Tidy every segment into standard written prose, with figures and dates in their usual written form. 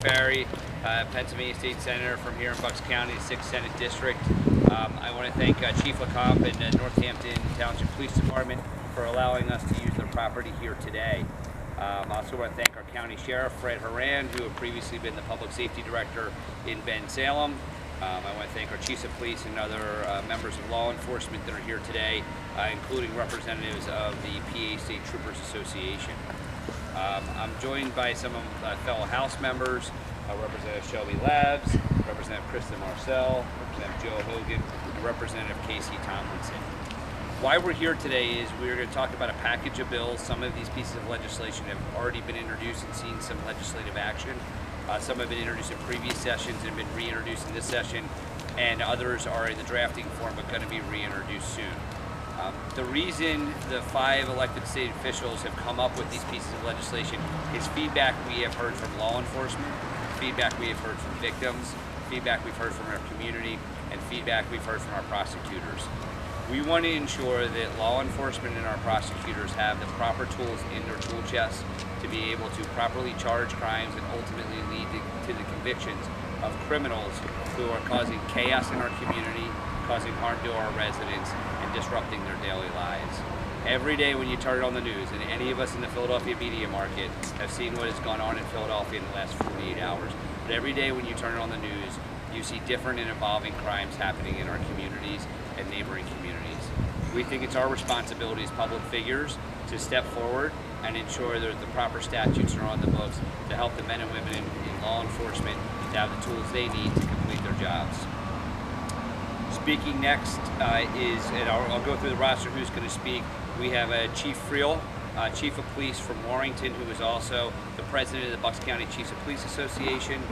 Farry, Pennsylvania State Senator from here in Bucks County, 6th Senate District. I want to thank Chief LeComp and the Northampton Township Police Department for allowing us to use their property here today. I also want to thank our County Sheriff, Fred Horan, who had previously been the Public Safety Director in Bensalem. I want to thank our Chiefs of Police and other members of law enforcement that are here today, including representatives of the PA State Troopers Association. I'm joined by some of my fellow House members, Representative Shelby, Representative Kristin Marcell, Representative Joe Hogan, and Representative KC Tomlinson. Why we're here today is we're going to talk about a package of bills. Some of these pieces of legislation have already been introduced and seen some legislative action. Some have been introduced in previous sessions and have been reintroduced in this session, and others are in the drafting form but going to be reintroduced soon. The reason the 5 elected state officials have come up with these pieces of legislation is feedback we have heard from law enforcement, feedback we have heard from victims, feedback we've heard from our community, and feedback we've heard from our prosecutors. We want to ensure that law enforcement and our prosecutors have the proper tools in their tool chest to be able to properly charge crimes and ultimately lead to the convictions of criminals who are causing chaos in our community, causing harm to our residents, and disrupting their daily lives. Every day when you turn on the news, and any of us in the Philadelphia media market have seen what has gone on in Philadelphia in the last 48 hours, but every day when you turn on the news, you see different and evolving crimes happening in our communities and neighboring communities. We think it's our responsibility as public figures to step forward and ensure that the proper statutes are on the books to help the men and women in law enforcement to have the tools they need to complete their jobs. Speaking next is, and I'll go through the roster who's going to speak. We have Chief Friel, Chief of Police from Warrington, who is also the President of the Bucks County Chiefs of Police Association.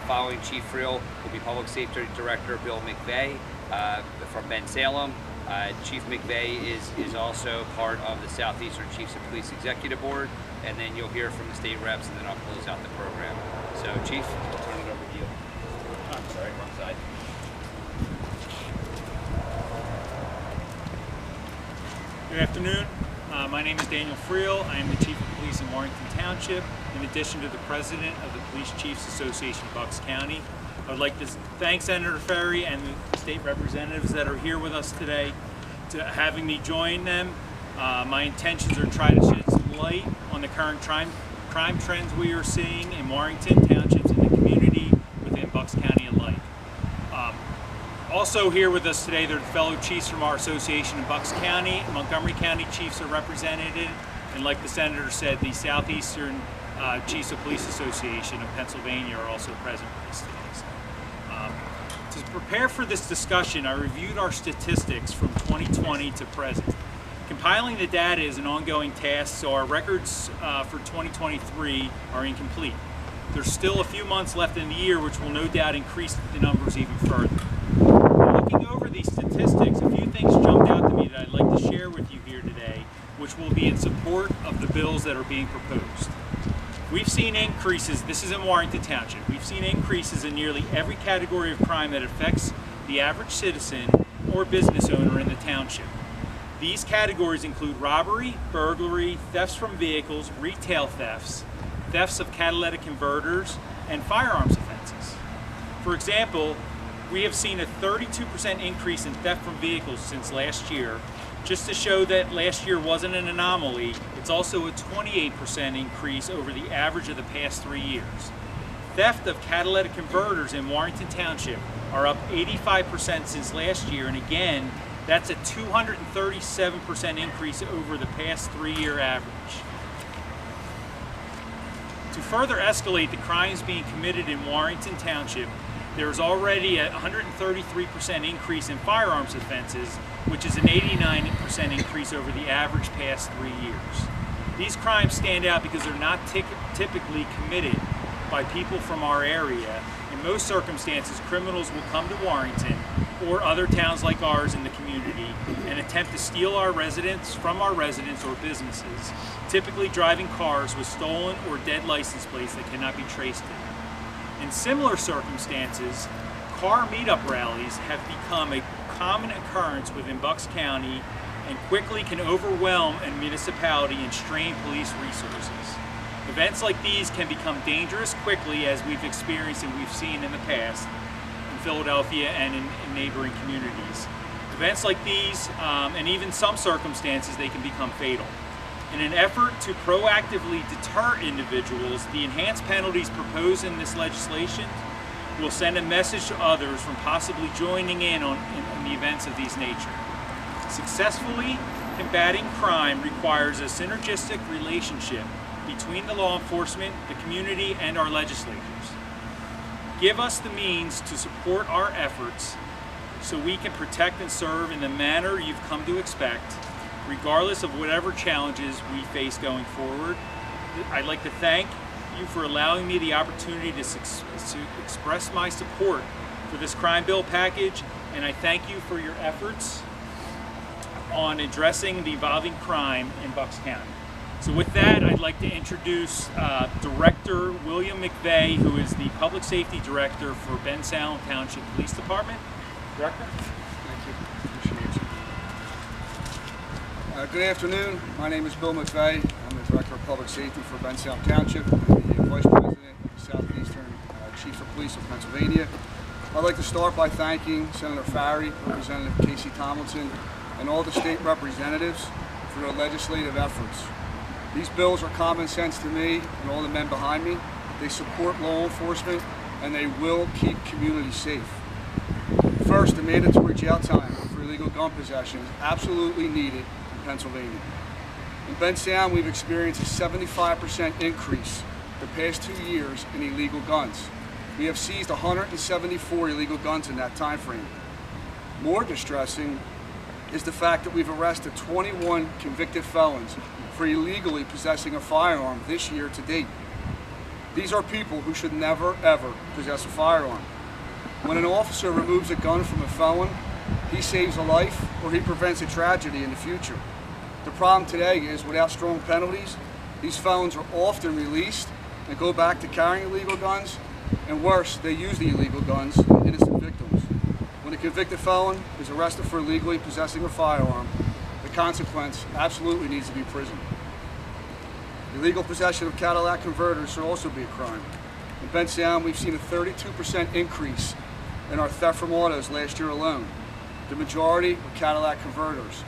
Following Chief Friel will be Public Safety Director Bill McVey from Bensalem. Chief McVey is also part of the Southeastern Chiefs of Police Executive Board, and then you'll hear from the state reps, and then I'll close out the program. So, Chief, I'll turn it over to you. I'm sorry, wrong side. Good afternoon. My name is Daniel Friel. I am the Chief of Police in Warrington Township, in addition to the President of the Police Chiefs Association of Bucks County. I would like to thank Senator Farry and the state representatives that are here with us today to having me join them. My intentions are to try to shed some light on the current crime trends we are seeing in Warrington Townships and the community within Bucks County alike. Also here with us today, they're fellow chiefs from our association in Bucks County. Montgomery County Chiefs are represented, and like the Senator said, the Southeastern Chiefs of Police Association of Pennsylvania are also present with us today. To prepare for this discussion, I reviewed our statistics from 2020 to present. Compiling the data is an ongoing task, so our records for 2023 are incomplete. There's still a few months left in the year, which will no doubt increase the numbers even further. Looking over these statistics, a few things jumped out to me that I'd like to share with you here today, which will be in support of the bills that are being proposed. We've seen increases, this is in Warrington Township, we've seen increases in nearly every category of crime that affects the average citizen or business owner in the township. These categories include robbery, burglary, thefts from vehicles, retail thefts, thefts of catalytic converters, and firearms offenses. For example, we have seen a 32% increase in theft from vehicles since last year. Just to show that last year wasn't an anomaly, it's also a 28% increase over the average of the past 3 years. Theft of catalytic converters in Warrington Township are up 85% since last year, and again, that's a 237% increase over the past 3-year average. To further escalate the crimes being committed in Warrington Township, there is already a 133% increase in firearms offenses, which is an 89% increase over the average past 3 years. These crimes stand out because they're not typically committed by people from our area. In most circumstances, criminals will come to Warrington or other towns like ours in the community and attempt to steal our residents from our residents or businesses, typically driving cars with stolen or dead license plates that cannot be traced to them. In similar circumstances, car meetup rallies have become a common occurrence within Bucks County and quickly can overwhelm a municipality and strain police resources. Events like these can become dangerous quickly, as we've experienced and we've seen in the past in Philadelphia and in neighboring communities. Events like these, and even some circumstances, they can become fatal. In an effort to proactively deter individuals, the enhanced penalties proposed in this legislation will send a message to others from possibly joining in on the events of these nature. Successfully combating crime requires a synergistic relationship between the law enforcement, the community, and our legislators. Give us the means to support our efforts so we can protect and serve in the manner you've come to expect, regardless of whatever challenges we face going forward. I'd like to thank you for allowing me the opportunity to express my support for this crime bill package, and I thank you for your efforts on addressing the evolving crime in Bucks County. So with that, I'd like to introduce Director William McVey, who is the Public Safety Director for Bensalem Township Police Department. Director? Thank you. Appreciate you. Good afternoon. My name is Bill McVey. I'm the Director of Public Safety for Bensalem Township. I'm the Vice President of the Southeastern Chiefs of Police of Pennsylvania. I'd like to start by thanking Senator Farry, Representative KC Tomlinson, and all the state representatives for their legislative efforts. These bills are common sense to me and all the men behind me. They support law enforcement and they will keep communities safe. First, the mandatory jail time for illegal gun possession is absolutely needed in Pennsylvania. In Bensalem, we've experienced a 75% increase the past 2 years in illegal guns. We have seized 174 illegal guns in that time frame. More distressing is the fact that we've arrested 21 convicted felons for illegally possessing a firearm this year to date. These are people who should never, ever possess a firearm. When an officer removes a gun from a felon, he saves a life or he prevents a tragedy in the future. The problem today is, without strong penalties, these felons are often released and go back to carrying illegal guns, and worse, they use the illegal guns on innocent victims. When a convicted felon is arrested for illegally possessing a firearm, the consequence absolutely needs to be prison. Illegal possession of Cadillac converters should also be a crime. In Bensalem, we've seen a 32% increase in our theft from autos last year alone. The majority were Cadillac converters.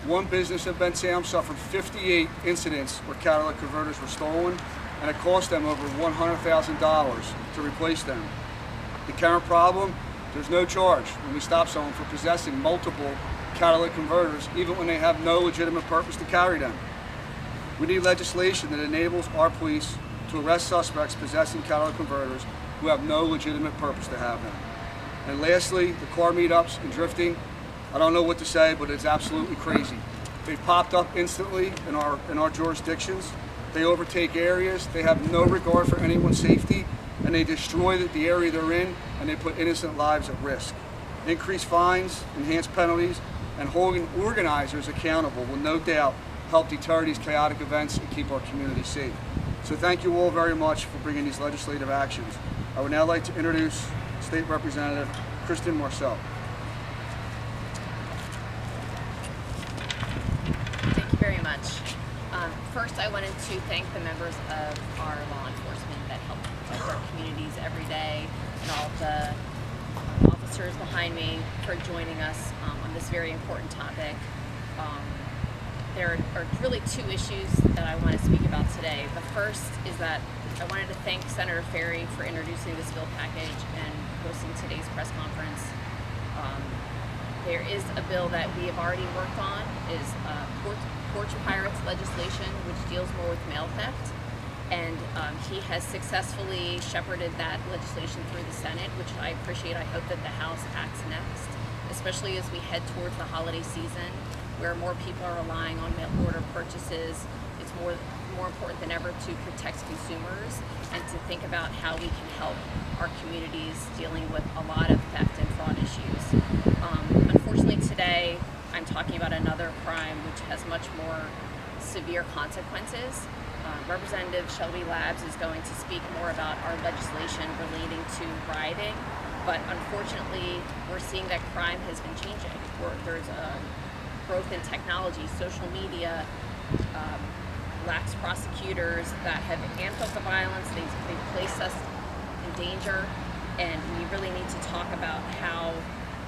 One business in Bensalem suffered 58 incidents where Cadillac converters were stolen, and it cost them over $100,000 to replace them. The current problem: there's no charge when we stop someone for possessing multiple catalytic converters, even when they have no legitimate purpose to carry them. We need legislation that enables our police to arrest suspects possessing catalytic converters who have no legitimate purpose to have them. And lastly, the car meetups and drifting. I don't know what to say, but it's absolutely crazy. They've popped up instantly in our jurisdictions. They overtake areas. They have no regard for anyone's safety, and they destroy the area they're in, and they put innocent lives at risk. Increased fines, enhanced penalties, and holding organizers accountable will no doubt help deter these chaotic events and keep our community safe. So thank you all very much for bringing these legislative actions. I would now like to introduce State Representative Kristin Marcell. Thank you very much. First, I wanted to thank the members of our law enforcement that help protect our communities every day, and all the officers behind me for joining us on this very important topic. There are really two issues that I want to speak about today. The first is that I wanted to thank Senator Farry for introducing this bill package and hosting today's press conference. There is a bill that we have already worked on, is porch pirates legislation, which deals more with mail theft. And he has successfully shepherded that legislation through the Senate, which I appreciate. I hope that the House acts next, especially as we head towards the holiday season, where more people are relying on mail order purchases. It's more important than ever to protect consumers and to think about how we can help our communities dealing with a lot of theft and fraud issues. Unfortunately today, I'm talking about another crime which has much more severe consequences. Representative Shelby is going to speak more about our legislation relating to rioting, but unfortunately we're seeing that crime has been changing. There's a growth in technology, social media, lax prosecutors that have amped up the violence. They've placed us in danger, and we really need to talk about how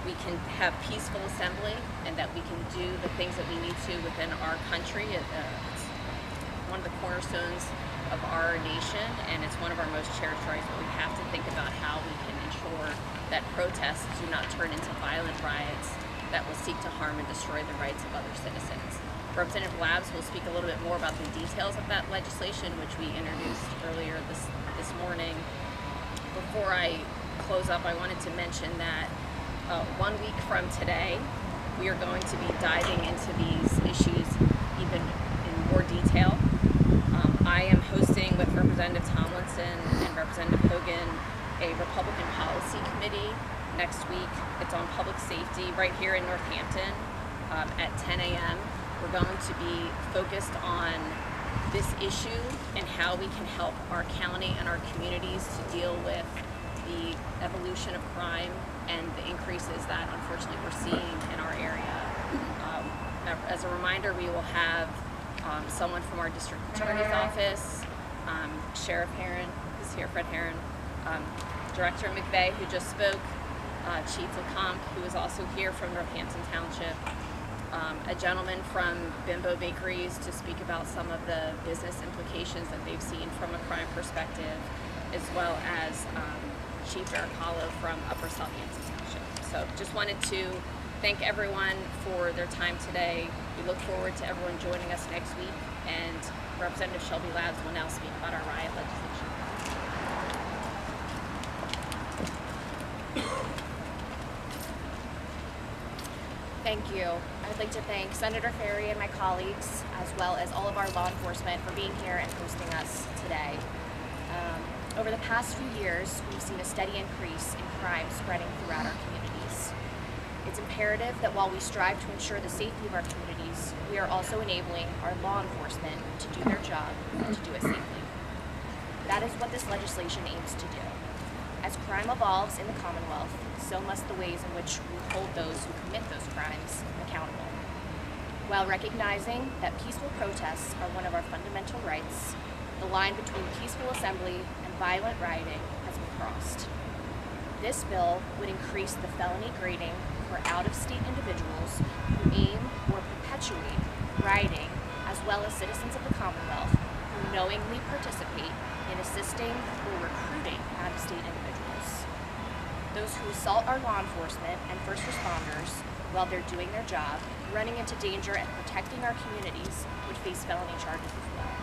we can have peaceful assembly and that we can do the things that we need to within our country. It's one of the cornerstones of our nation, and it's one of our most cherished rights, but we have to think about how we can ensure that protests do not turn into violent riots that will seek to harm and destroy the rights of other citizens. Representative Labs will speak a little bit more about the details of that legislation, which we introduced earlier this morning. Before I close up, I wanted to mention that 1 week from today, we are going to be diving into these issues even in more detail. I am hosting with Representative Tomlinson and Representative Hogan a Republican Policy Committee next week. It's on public safety right here in Northampton at 10 a.m. We're going to be focused on this issue and how we can help our county and our communities to deal with the evolution of crime and the increases that unfortunately we're seeing in our area. As a reminder, we will have someone from our district attorney's office, Sheriff Heron is here, Fred Heron, Director McVey, who just spoke, Chief LeComp, who is also here from Northampton Township, a gentleman from Bimbo Bakeries to speak about some of the business implications that they've seen from a crime perspective, as well as Chief Eric Hollow from Upper Southampton Township. So just wanted to thank everyone for their time today. We look forward to everyone joining us next week, and Representative Shelby Labs will now speak about our riot legislation. Thank you. I would like to thank Senator Farry and my colleagues, as well as all of our law enforcement, for being here and hosting us today. Over the past few years, we've seen a steady increase in crime spreading throughout our communities. It's imperative that while we strive to ensure the safety of our communities, we are also enabling our law enforcement to do their job and to do it safely. That is what this legislation aims to do. As crime evolves in the Commonwealth, so must the ways in which we hold those who commit those crimes accountable. While recognizing that peaceful protests are one of our fundamental rights, the line between peaceful assembly and violent rioting has been crossed. This bill would increase the felony grading for out-of-state individuals who aim or perpetuate rioting, as well as citizens of the Commonwealth who knowingly participate in assisting or recruiting out-of-state individuals. Those who assault our law enforcement and first responders while they're doing their job, running into danger and protecting our communities, would face felony charges as well.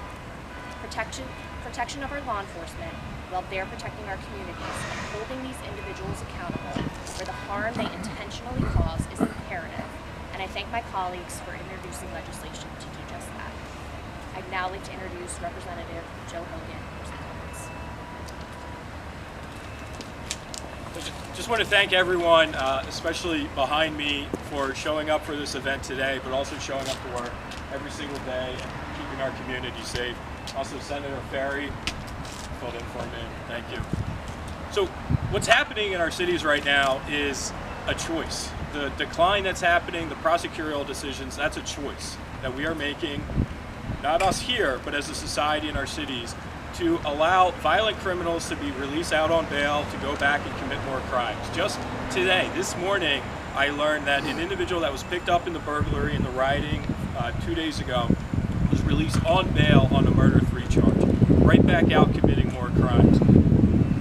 Protection of our law enforcement while they're protecting our communities and holding these individuals accountable for the harm they intentionally cause is imperative, and I thank my colleagues for introducing legislation to do just that. I'd now like to introduce Representative Joe Hogan for some comments. Just want to thank everyone, especially behind me, for showing up for this event today, but also showing up to work every single day and keeping our community safe. Also, Senator Farry filled in for me. Thank you. So what's happening in our cities right now is a choice. The decline that's happening, the prosecutorial decisions, that's a choice that we are making, not us here, but as a society in our cities, to allow violent criminals to be released out on bail to go back and commit more crimes. Just today, this morning, I learned that an individual that was picked up in the burglary and the rioting 2 days ago was released on bail on a murder-3 charge, right back out committing more crimes.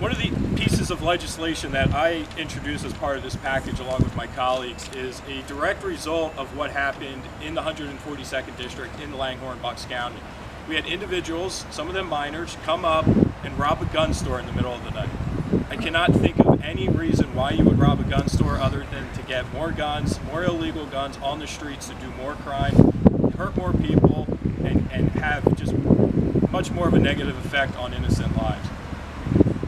One of the pieces of legislation that I introduced as part of this package along with my colleagues is a direct result of what happened in the 142nd District in Langhorne, Bucks County. We had individuals, some of them minors, come up and rob a gun store in the middle of the night. I cannot think of any reason why you would rob a gun store other than to get more guns, more illegal guns on the streets to do more crime, hurt more people, and have just much more of a negative effect on innocent lives.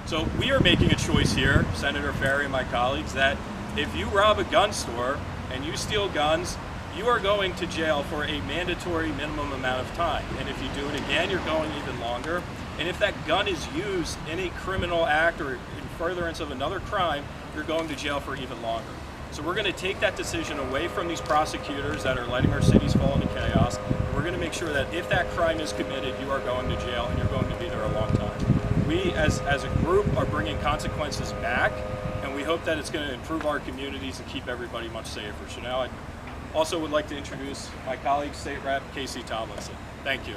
So we are making a choice here, Senator Farry and my colleagues, that if you rob a gun store and you steal guns, you are going to jail for a mandatory minimum amount of time. And if you do it again, you're going even longer. And if that gun is used in a criminal act or in furtherance of another crime, you're going to jail for even longer. So we're going to take that decision away from these prosecutors that are letting our cities fall into chaos. We're going to make sure that if that crime is committed, you are going to jail and you're going to be there a long time. We, as a group, are bringing consequences back, and we hope that it's going to improve our communities and keep everybody much safer. So now I also would like to introduce my colleague, State Rep KC Tomlinson. Thank you.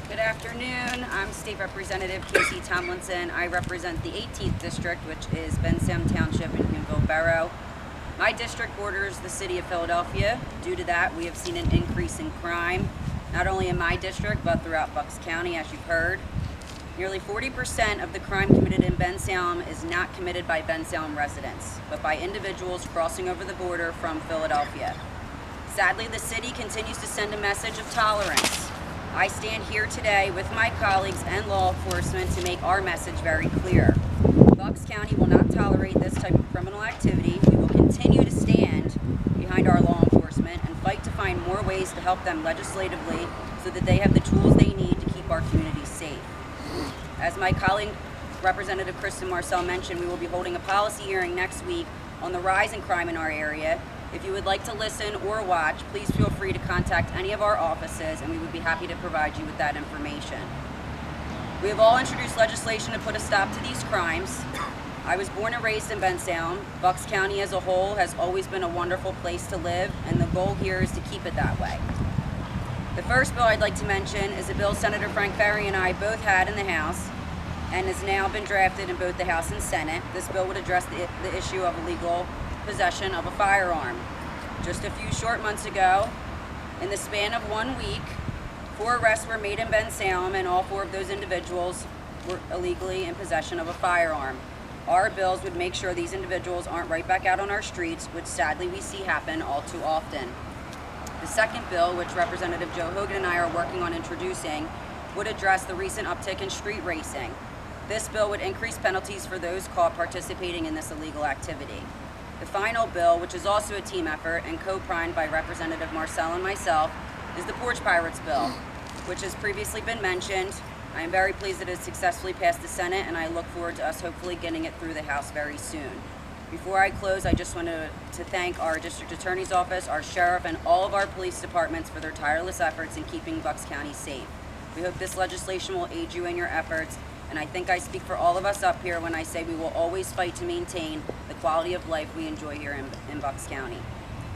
Good afternoon. I'm State Representative KC Tomlinson. I represent the 18th District, which is Bensalem Township and Huneville Borough. My district borders the city of Philadelphia. Due to that, we have seen an increase in crime, not only in my district, but throughout Bucks County, as you've heard. Nearly 40% of the crime committed in Bensalem is not committed by Bensalem residents, but by individuals crossing over the border from Philadelphia. Sadly, the city continues to send a message of tolerance. I stand here today with my colleagues and law enforcement to make our message very clear. Bucks County will not tolerate this type of criminal activity. We will continue to stand behind our law enforcement and fight to find more ways to help them legislatively so that they have the tools they need to keep our communities safe. As my colleague, Representative Kristin Marcell mentioned, we will be holding a policy hearing next week on the rise in crime in our area. If you would like to listen or watch, please feel free to contact any of our offices and we would be happy to provide you with that information. We have all introduced legislation to put a stop to these crimes. I was born and raised in Bensalem. Bucks County as a whole has always been a wonderful place to live, and the goal here is to keep it that way. The first bill I'd like to mention is a bill Senator Farry and I both had in the House and has now been drafted in both the House and Senate. This bill would address the issue of illegal possession of a firearm. Just a few short months ago, in the span of 1 week, 4 arrests were made in Bensalem, and all 4 of those individuals were illegally in possession of a firearm. Our bills would make sure these individuals aren't right back out on our streets, which sadly we see happen all too often. The second bill, which Representative Joe Hogan and I are working on introducing, would address the recent uptick in street racing. This bill would increase penalties for those caught participating in this illegal activity. The final bill, which is also a team effort and co-primed by Representative Marcell and myself, is the Porch Pirates bill, which has previously been mentioned. I am very pleased that it has successfully passed the Senate, and I look forward to us hopefully getting it through the House very soon. Before I close, I just want to thank our District Attorney's Office, our Sheriff, and all of our police departments for their tireless efforts in keeping Bucks County safe. We hope this legislation will aid you in your efforts, and I think I speak for all of us up here when I say we will always fight to maintain the quality of life we enjoy here in Bucks County.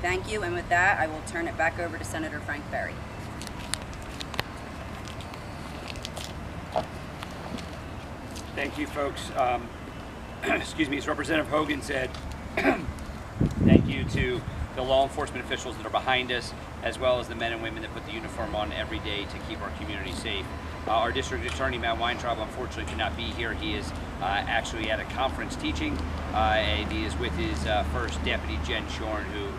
Thank you, and with that, I will turn it back over to Senator Farry. Thank you, folks. Excuse me, as Representative Hogan said, thank you to the law enforcement officials that are behind us, as well as the men and women that put the uniform on every day to keep our community safe. Our District Attorney, Matt Weintraub, unfortunately could not be here. He is actually at a conference teaching, and he is with his first deputy, Jen Shorn, who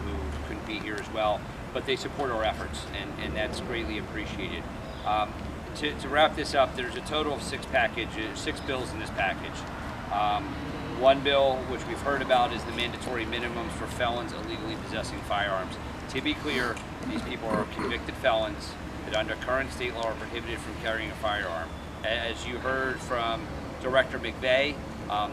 couldn't be here as well. But they support our efforts, and that's greatly appreciated. To wrap this up, there's a total of 6 bills in this package. One bill, which we've heard about, is the mandatory minimums for felons illegally possessing firearms. To be clear, these people are convicted felons that under current state law are prohibited from carrying a firearm. As you heard from Director McVey,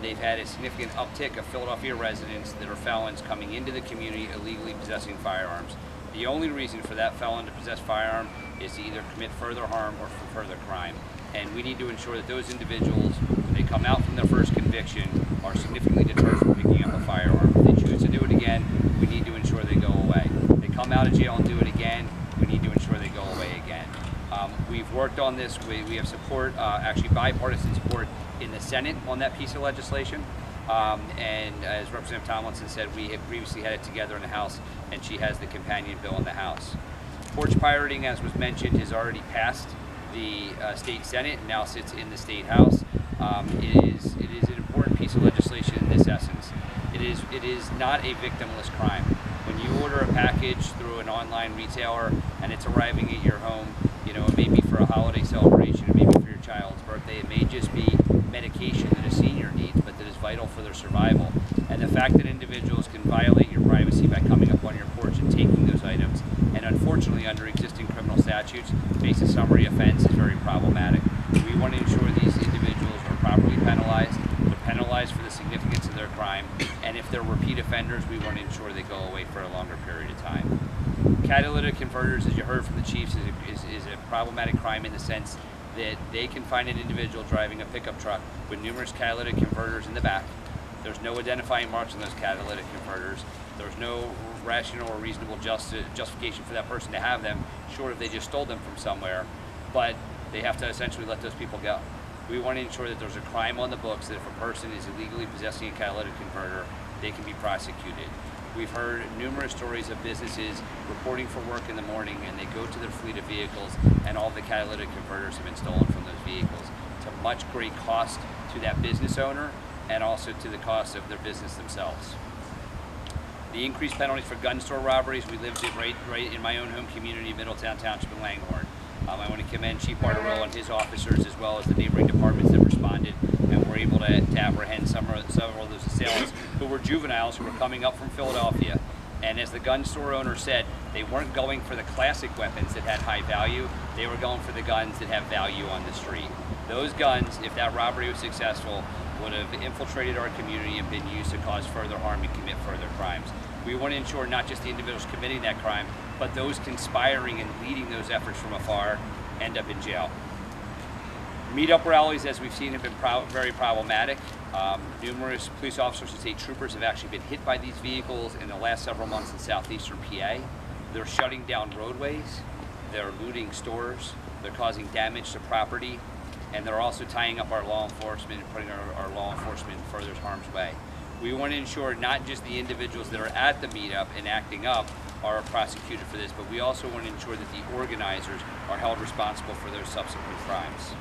they've had a significant uptick of Philadelphia residents that are felons coming into the community illegally possessing firearms. The only reason for that felon to possess a firearm is to either commit further harm or for further crime. And we need to ensure that those individuals, when they come out from their first conviction, are significantly deterred from picking up a firearm. If they choose to do it again, we need to ensure they go away. If they come out of jail and do it again, we need to ensure they go away again. We've worked on this. We have support, actually bipartisan support in the Senate on that piece of legislation. And as Representative Tomlinson said, we have previously had it together in the House, and she has the companion bill in the House. Porch pirating, as was mentioned, has already passed the state Senate and now sits in the state House. It is an important piece of legislation in this essence. It is not a victimless crime. When you order a package through an online retailer and it's arriving at your home, you know, it may be for a holiday celebration, it may be for your child's birthday, it may just be medication that a senior needs, but that is vital for their survival. And the fact that individuals can violate your privacy by coming up on your porch and taking those items, and unfortunately under existing criminal statutes, face a summary offense is very problematic. We want to ensure these individuals are properly penalized. They're penalized for the significance of their crime, and if they're repeat offenders, we want to ensure they go away for a longer period of time. Catalytic converters, as you heard from the chiefs, is a problematic crime in the sense that they can find an individual driving a pickup truck with numerous catalytic converters in the back. There's no identifying marks on those catalytic converters. There's no rational or reasonable justification for that person to have them, short of they just stole them from somewhere, but they have to essentially let those people go. We want to ensure that there's a crime on the books, that if a person is illegally possessing a catalytic converter, they can be prosecuted. We've heard numerous stories of businesses reporting for work in the morning, and they go to their fleet of vehicles and all the catalytic converters have been stolen from those vehicles. It's a much great cost to that business owner and also to the cost of their business themselves. The increased penalties for gun store robberies, we lived it right in my own home community, Middletown Township in Langhorne. I want to commend Chief Barterell and his officers, as well as the neighboring departments that responded, and were able to apprehend several of those assailants who were juveniles who were coming up from Philadelphia. And as the gun store owner said, they weren't going for the classic weapons that had high value, they were going for the guns that have value on the street. Those guns, if that robbery was successful, would have infiltrated our community and been used to cause further harm and commit further crimes. We want to ensure not just the individuals committing that crime, but those conspiring and leading those efforts from afar end up in jail. Meetup rallies, as we've seen, have been very problematic. Numerous police officers and state troopers have actually been hit by these vehicles in the last several months in southeastern PA. They're shutting down roadways, they're looting stores, they're causing damage to property, and they're also tying up our law enforcement and putting our law enforcement in further harm's way. We want to ensure not just the individuals that are at the meetup and acting up are prosecuted for this, but we also want to ensure that the organizers are held responsible for those subsequent crimes.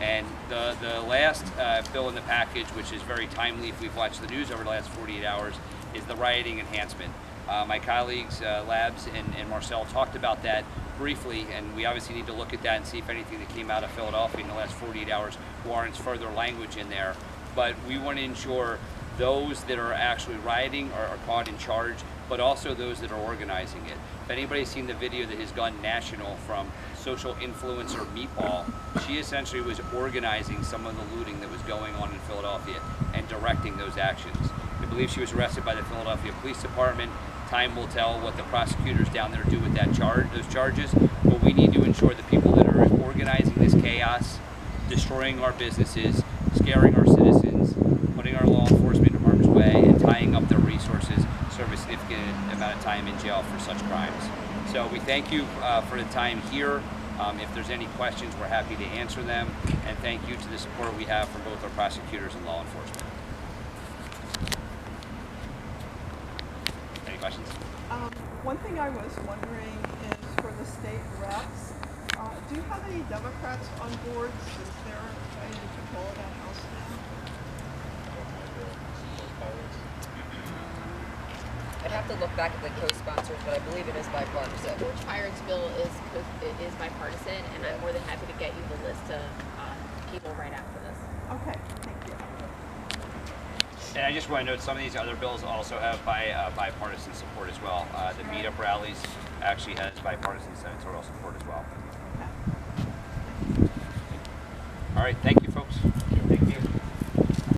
And the last bill in the package, which is very timely if we've watched the news over the last 48 hours, is the rioting enhancement. My colleagues, Labs and Marcell, talked about that briefly, and we obviously need to look at that and see if anything that came out of Philadelphia in the last 48 hours warrants further language in there. But we want to ensure those that are actually rioting are caught in charge, but also those that are organizing it. If anybody's seen the video that has gone national from social influencer Meatball, she essentially was organizing some of the looting that was going on in Philadelphia and directing those actions. I believe she was arrested by the Philadelphia Police Department. Time will tell what the prosecutors down there do with those charges, but we need to ensure the people that are organizing this chaos, destroying our businesses, scaring our citizens, putting our law enforcement in harm's way, and tying up their resources serve a significant amount of time in jail for such crimes. So we thank you for the time here. If there's any questions, we're happy to answer them, and thank you to the support we have from both our prosecutors and law enforcement. Any questions? One thing I was wondering is for the state reps, do you have any Democrats on board since they're trying to control that House now? I'd have to look back at the co-sponsors, but I believe it is bipartisan. George Fire's bill is bipartisan, and I'm more than happy to get you the list of people right after this. Okay, thank you. And I just want to note some of these other bills also have bipartisan support as well. The meetup rallies actually has bipartisan senatorial support as well. Okay. All right, thank you, folks.